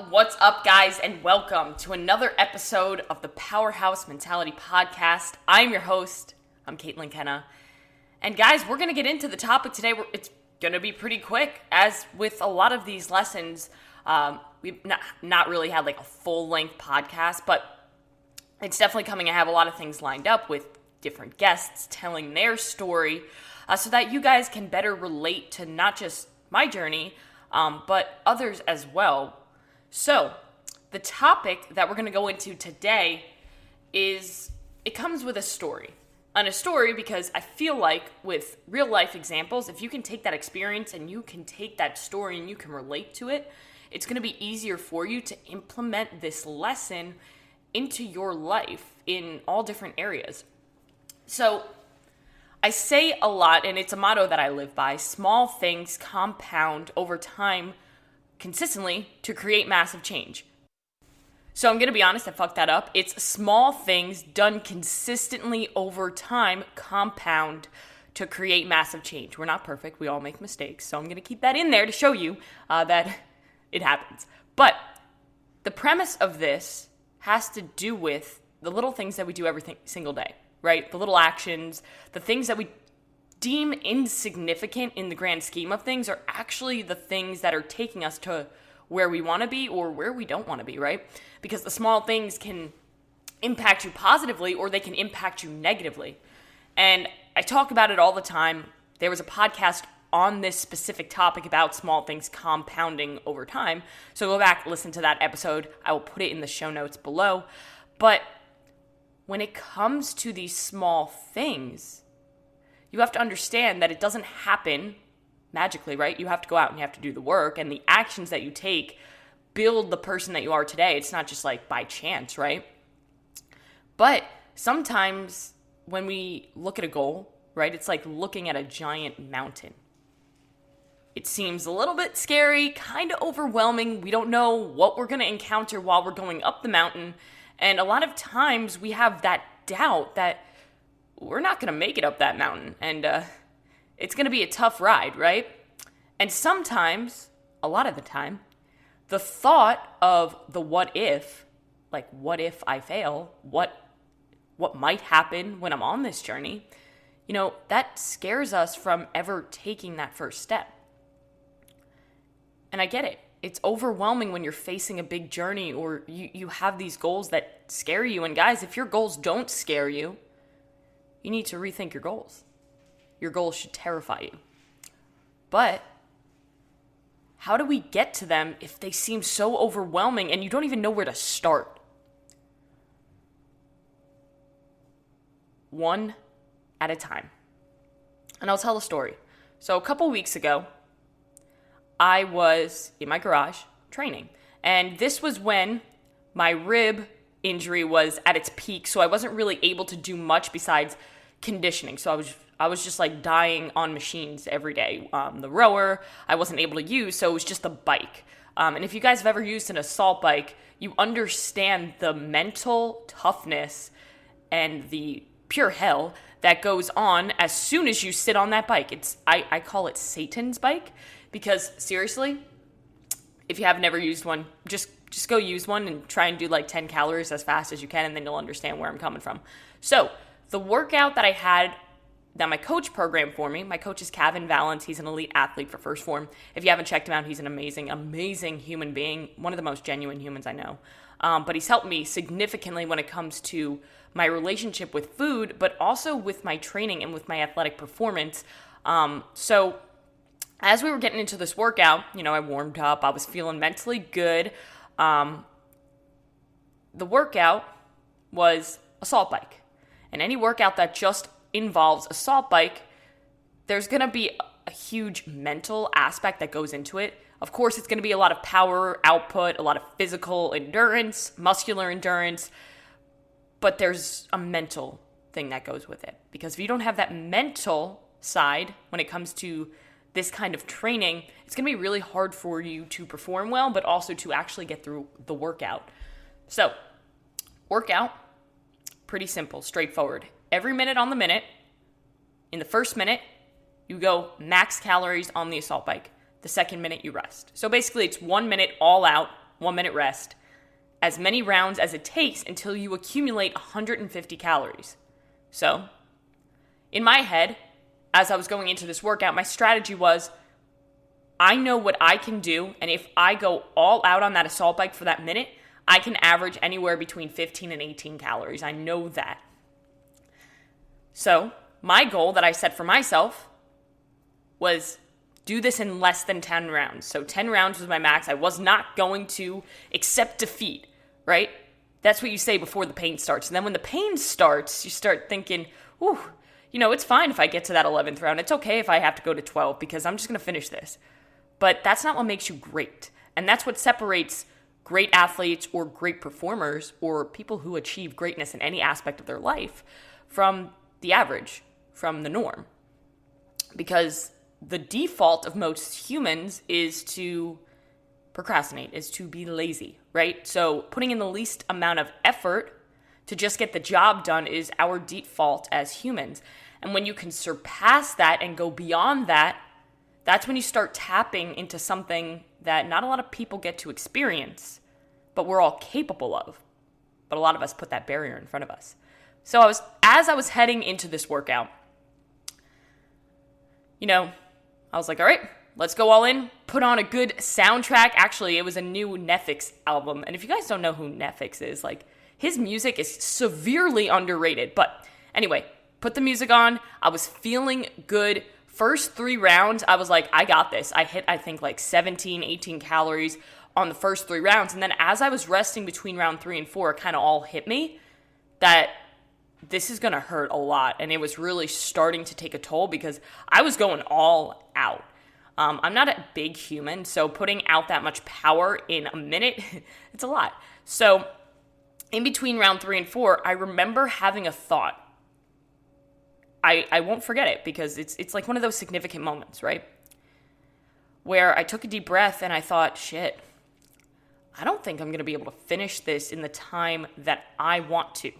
What's up, guys, and welcome to another episode of the Powerhouse Mentality Podcast. I'm your host. I'm Caitlin Kenna. And guys, we're going to get into the topic today. It's going to be pretty quick. As with a lot of these lessons, we've not really had like a full-length podcast, but it's definitely coming. I have a lot of things lined up with different guests telling their story so that you guys can better relate to not just my journey, but others as well. So, the topic that we're going to go into today it comes with a story. And a story because I feel like with real life examples, if you can take that experience and you can take that story and you can relate to it, it's going to be easier for you to implement this lesson into your life in all different areas. So, I say a lot, and it's a motto that I live by: small things compound over time consistently to create massive change. So I'm going to be honest, I fucked that up. It's small things done consistently over time compound to create massive change. We're not perfect. We all make mistakes. So I'm going to keep that in there to show you that it happens. But the premise of this has to do with the little things that we do every single day, right? The little actions, the things that we deem insignificant in the grand scheme of things are actually the things that are taking us to where we want to be or where we don't want to be, right? Because the small things can impact you positively or they can impact you negatively. And I talk about it all the time. There was a podcast on this specific topic about small things compounding over time. So go back, listen to that episode. I will put it in the show notes below. But when it comes to these small things, you have to understand that it doesn't happen magically, right? You have to go out and you have to do the work, and the actions that you take build the person that you are today. It's not just like by chance, right? But sometimes when we look at a goal, right, it's like looking at a giant mountain. It seems a little bit scary, kind of overwhelming. We don't know what we're going to encounter while we're going up the mountain. And a lot of times we have that doubt that we're not going to make it up that mountain, and it's going to be a tough ride, right? And sometimes, a lot of the time, the thought of the what if, like what if I fail, what might happen when I'm on this journey, that scares us from ever taking that first step. And I get it. It's overwhelming when you're facing a big journey or you have these goals that scare you. And guys, if your goals don't scare you, you need to rethink your goals. Your goals should terrify you. But how do we get to them if they seem so overwhelming and you don't even know where to start? One at a time. And I'll tell a story. So a couple weeks ago, I was in my garage training. And this was when my rib injury was at its peak, so I wasn't really able to do much besides conditioning. So I was just like dying on machines every day. The rower I wasn't able to use, so it was just the bike. And if you guys have ever used an assault bike, you understand the mental toughness and the pure hell that goes on as soon as you sit on that bike. I call it Satan's bike, because seriously, if you have never used one, just go use one and try and do like 10 calories as fast as you can, and then you'll understand where I'm coming from. So the workout that I had, that my coach programmed for me, my coach is Kevin Valance. He's an elite athlete for First Form. If you haven't checked him out, he's an amazing, amazing human being, one of the most genuine humans I know. But he's helped me significantly when it comes to my relationship with food, but also with my training and with my athletic performance. So as we were getting into this workout, I warmed up. I was feeling mentally good. The workout was assault bike. And any workout that just involves assault bike, there's going to be a huge mental aspect that goes into it. Of course, it's going to be a lot of power output, a lot of physical endurance, muscular endurance, but there's a mental thing that goes with it. Because if you don't have that mental side when it comes to this kind of training, it's going to be really hard for you to perform well, but also to actually get through the workout. So, workout, pretty simple, straightforward. Every minute on the minute, in the first minute, you go max calories on the assault bike. The second minute, you rest. So basically, it's 1 minute all out, 1 minute rest, as many rounds as it takes until you accumulate 150 calories. So, in my head, as I was going into this workout, my strategy was, I know what I can do, and if I go all out on that assault bike for that minute, I can average anywhere between 15 and 18 calories. I know that. So, my goal that I set for myself was do this in less than 10 rounds. So 10 rounds was my max. I was not going to accept defeat, right? That's what you say before the pain starts. And then when the pain starts, you start thinking, ooh, it's fine if I get to that 11th round. It's okay if I have to go to 12 because I'm just going to finish this. But that's not what makes you great. And that's what separates great athletes or great performers or people who achieve greatness in any aspect of their life from the average, from the norm. Because the default of most humans is to procrastinate, is to be lazy, right? So putting in the least amount of effort to just get the job done is our default as humans. And when you can surpass that and go beyond that, that's when you start tapping into something that not a lot of people get to experience, but we're all capable of. But a lot of us put that barrier in front of us. So as I was heading into this workout, I was like, all right, let's go all in, put on a good soundtrack. Actually, it was a new Netflix album. And if you guys don't know who Netflix is, his music is severely underrated. But anyway, put the music on. I was feeling good. First 3 rounds, I was like, I got this. I hit, I think, 17, 18 calories on the first 3 rounds. And then as I was resting between round 3 and 4, it kind of all hit me that this is going to hurt a lot. And it was really starting to take a toll because I was going all out. I'm not a big human, so putting out that much power in a minute, it's a lot. So in between round 3 and 4, I remember having a thought. I won't forget it because it's like one of those significant moments, right? Where I took a deep breath and I thought, shit, I don't think I'm going to be able to finish this in the time that I want to.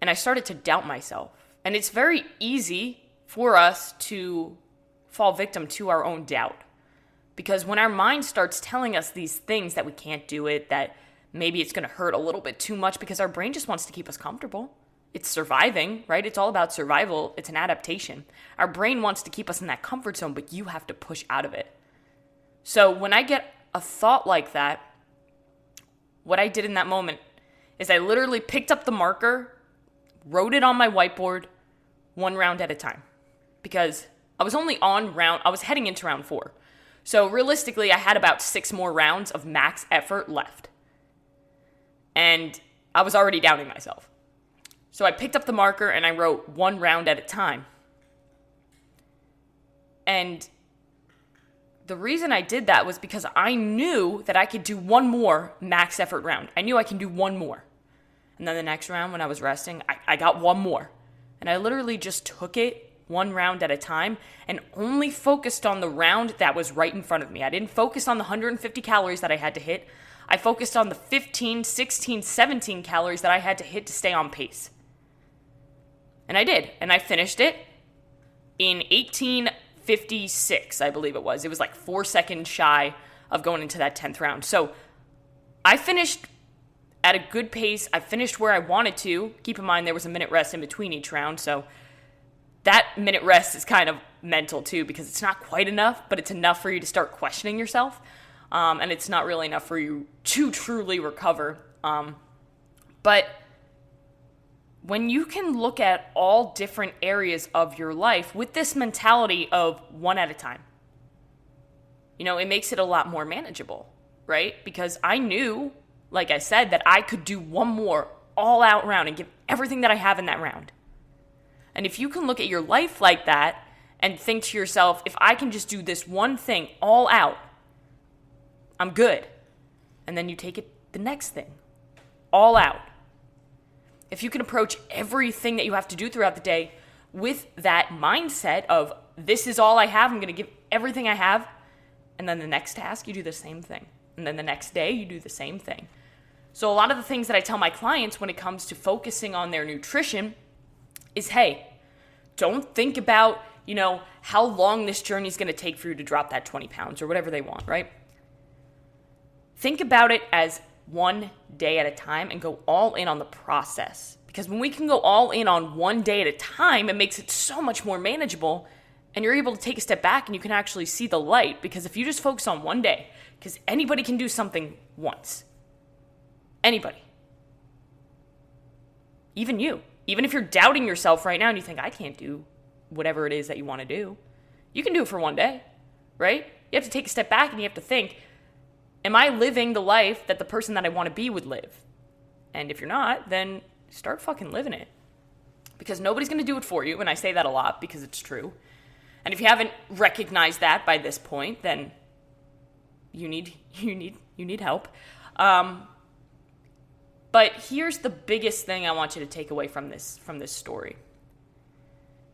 And I started to doubt myself. And it's very easy for us to fall victim to our own doubt. Because when our mind starts telling us these things that we can't do it, that maybe it's going to hurt a little bit too much because our brain just wants to keep us comfortable. It's surviving, right? It's all about survival. It's an adaptation. Our brain wants to keep us in that comfort zone, but you have to push out of it. So when I get a thought like that, what I did in that moment is I literally picked up the marker, wrote it on my whiteboard, 1 round at a time. Because I was heading into round 4. So realistically, I had about 6 more rounds of max effort left. And I was already doubting myself. So I picked up the marker and I wrote 1 round at a time. And the reason I did that was because I knew that I could do 1 more max effort round. I knew I can do 1 more. And then the next round when I was resting, I got 1 more. And I literally just took it 1 round at a time and only focused on the round that was right in front of me. I didn't focus on the 150 calories that I had to hit. I focused on the 15, 16, 17 calories that I had to hit to stay on pace. And I did. And I finished it in 18:56, I believe it was. It was 4 seconds shy of going into that 10th round. So I finished at a good pace. I finished where I wanted to. Keep in mind there was a minute rest in between each round. So that minute rest is kind of mental too because it's not quite enough, but it's enough for you to start questioning yourself. And it's not really enough for you to truly recover. But when you can look at all different areas of your life with this mentality of 1 at a time, it makes it a lot more manageable, right? Because I knew, like I said, that I could do 1 more all-out round and give everything that I have in that round. And if you can look at your life like that and think to yourself, if I can just do this one thing all out, I'm good. And then you take it the next thing, all out. If you can approach everything that you have to do throughout the day with that mindset of this is all I have, I'm going to give everything I have, and then the next task, you do the same thing. And then the next day, you do the same thing. So a lot of the things that I tell my clients when it comes to focusing on their nutrition is, hey, don't think about, how long this journey is going to take for you to drop that 20 pounds or whatever they want, right? think about it as one day at a time and go all in on the process. Because when we can go all in on one day at a time, it makes it so much more manageable, and you're able to take a step back and you can actually see the light. Because if you just focus on one day, because anybody can do something once. Anybody. Even you. Even if you're doubting yourself right now and you think, I can't do whatever it is that you want to do, you can do it for one day, right? You have to take a step back and you have to think, am I living the life that the person that I want to be would live? And if you're not, then start fucking living it. Because nobody's going to do it for you, and I say that a lot because it's true. And if you haven't recognized that by this point, then you need help. But here's the biggest thing I want you to take away from this story.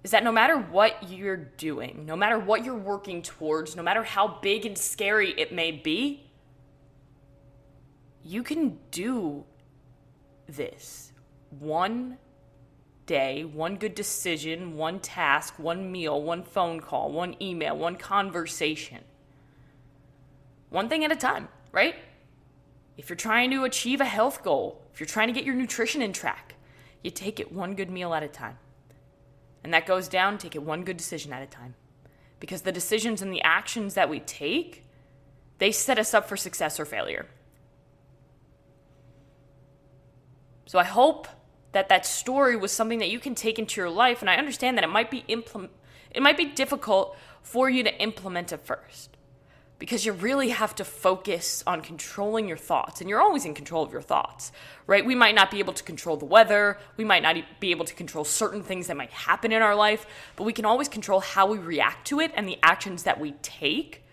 Is that no matter what you're doing, no matter what you're working towards, no matter how big and scary it may be, you can do this. One day, one good decision, one task, one meal, one phone call, one email, one conversation. One thing at a time, right? If you're trying to achieve a health goal, if you're trying to get your nutrition in track, you take it one good meal at a time. And that goes down, take it one good decision at a time. Because the decisions and the actions that we take, they set us up for success or failure. So I hope that story was something that you can take into your life, and I understand that it might be difficult for you to implement at first, because you really have to focus on controlling your thoughts, and you're always in control of your thoughts, right? We might not be able to control the weather, we might not be able to control certain things that might happen in our life, but we can always control how we react to it and the actions that we take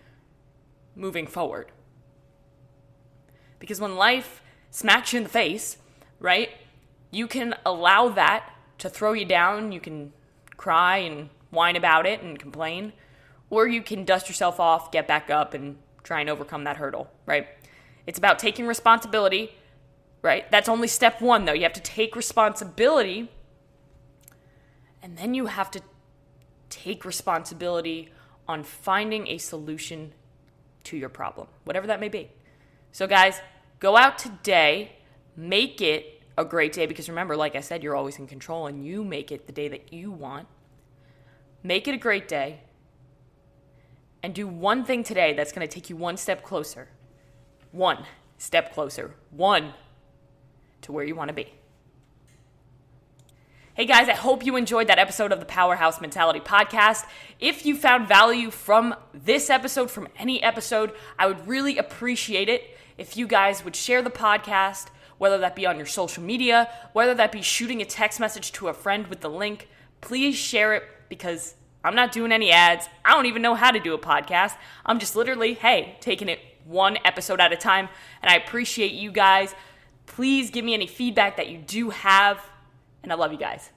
moving forward. Because when life smacks you in the face, right, you can allow that to throw you down. You can cry and whine about it and complain. Or you can dust yourself off, get back up, and try and overcome that hurdle, right? It's about taking responsibility, right? That's only step one, though. You have to take responsibility. And then you have to take responsibility on finding a solution to your problem, whatever that may be. So, guys, go out today, make it a great day, because remember, like I said, you're always in control and you make it the day that you want. Make it a great day and do one thing today that's going to take you one step closer. One step closer. One to where you want to be. Hey guys, I hope you enjoyed that episode of the Powerhouse Mentality Podcast. If you found value from this episode, from any episode, I would really appreciate it if you guys would share the podcast, whether that be on your social media, whether that be shooting a text message to a friend with the link. Please share it, because I'm not doing any ads. I don't even know how to do a podcast. I'm just literally, taking it one episode at a time. And I appreciate you guys. Please give me any feedback that you do have. And I love you guys.